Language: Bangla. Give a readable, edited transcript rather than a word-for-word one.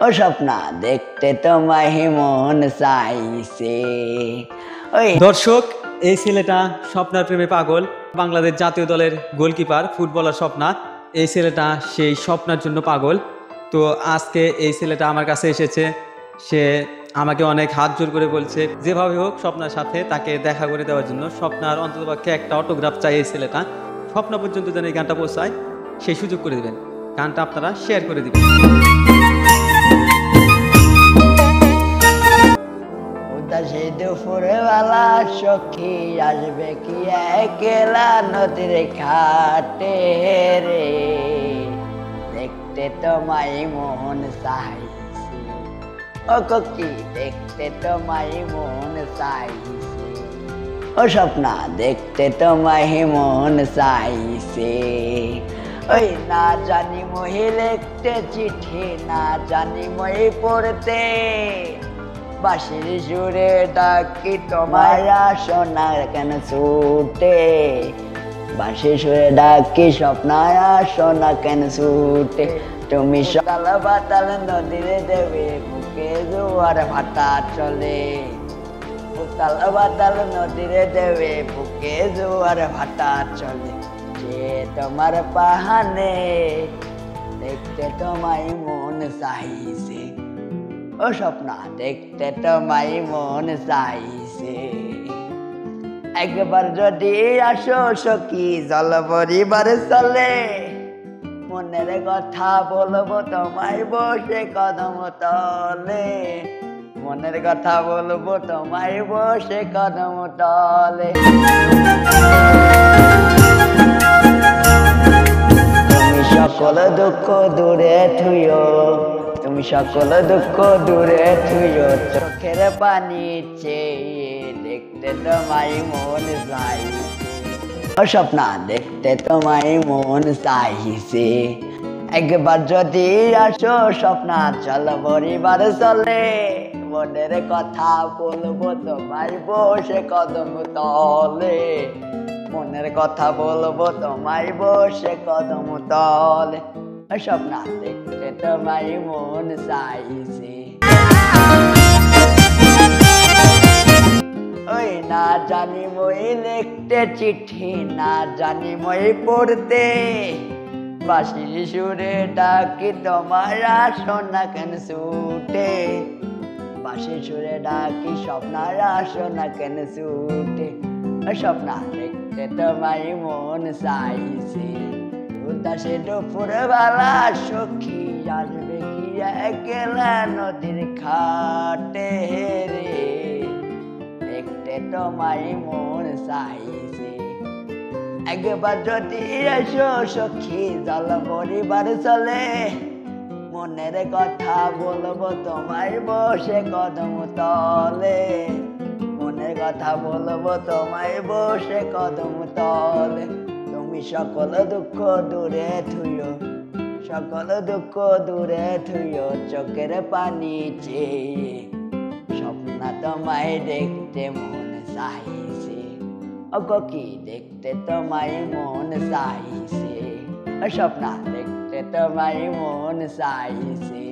ও স্বপ্না দেখতে তোমায় মন চাইছে। ওই দর্শক, এই ছেলেটা স্বপ্নার প্রেমে পাগল। বাংলাদেশ জাতীয় দলের গোলকিপার ফুটবলার স্বপ্না। এই ছেলেটা সেই স্বপ্নার জন্য পাগল। তো আজকে এই ছেলেটা আমার কাছে এসেছে। সে আমাকে অনেক হাত জোর করে বলছে যেভাবে হোক স্বপ্নার সাথে তাকে দেখা করে দেওয়ার জন্য। স্বপ্নার অন্ততপক্ষে একটা অটোগ্রাফ চাই এই ছেলেটা। স্বপ্না পর্যন্ত যেন এই গানটা পৌঁছায় সেই সুযোগ করে দেবেন। গানটা আপনারা শেয়ার করে দিবেন। উদাসী দুপুরবেলা সখী আসবে কি একলা নদীর ঘাটে রে, দেখতে তোমায় মন চাইছে। ও ককি দেখতে তোমায় মন চাইছে। ও স্বপ্না দেখতে তোমায় মন চাইছে। ওই না জানি মহি লিখতে চিঠি, না জানি মহি পড়তে, বাঁশির সুরে ডাকি তোমায় সোনা কেন ছুটে, বাঁশির সুরে ডাকি স্বপ্নায় সোনা কেন ছুটে। তুমি সকাল বাতাল নদীরে দেবে বুকে জোয়ার ভাটা চলে, উতাল বাতাল নদীরে দেবে বুকে জোয়ার ভাটা চলে। যে তোমার পাহানে দেখতে তোমায় মন চাইছে। ও স্বপ্না দেখতে তোমায় মন চাইছে। একবার যদি আসো সখী জল পরিবার চলে, মনের কথা বলবো তোমায় বসে কদম তলে, মনের কথা বলবো তোমায় বসে কদম তলে। তুমি সকল দুঃখ দূরে থুইও, তুমি সকল দুঃখ দূরে থুইও, চোখের পানি চেয়ে দেখতে তোমায় মন চাইছে। ও স্বপ্না দেখতে তোমায় মন চাইছে। একবার যদি আসো স্বপ্না চল পরিবার চলে, মনের কথা বলবো তোমায় বসে কদম তলে, মনের কথা বলবো তোমায় বসে কদম তলে। স্বপ্না দেখতে তোমায় মন চাইছে। ওই না জানি মই লিখতে চিঠি, না জানি মই পড়তে, বাঁশির সুরে ডাকি তোমায় সোনা কেন ছুটে, বাঁশির সুরে ডাকি স্বপ্নার সোনা কেন ছুটে। স্বপ্না দেখতে তোমায় মন চাইছে। উদাসী দুপুরবেলা সখী আসবে কি একলা নদীর ঘাটে রে, দেখতে তোমায় মন চাইছে। একবার যদি এসো সখী জল পরিবার চলে, মনের কথা বলবো তোমায় বসে কদম তলে, মনের কথা বলবো তোমায় বসে কদম তলে। তুমি সকল দুঃখ দূরে থুইও, সকল দুঃখ দূরে থুইও, চোখের পানি চেয়ে স্বপ্না তোমায় দেখতে মন চাইছে। ও ককি দেখতে তোমায় মন চাইছে। স্বপ্না দেখতে তোমায় মন চাইছে।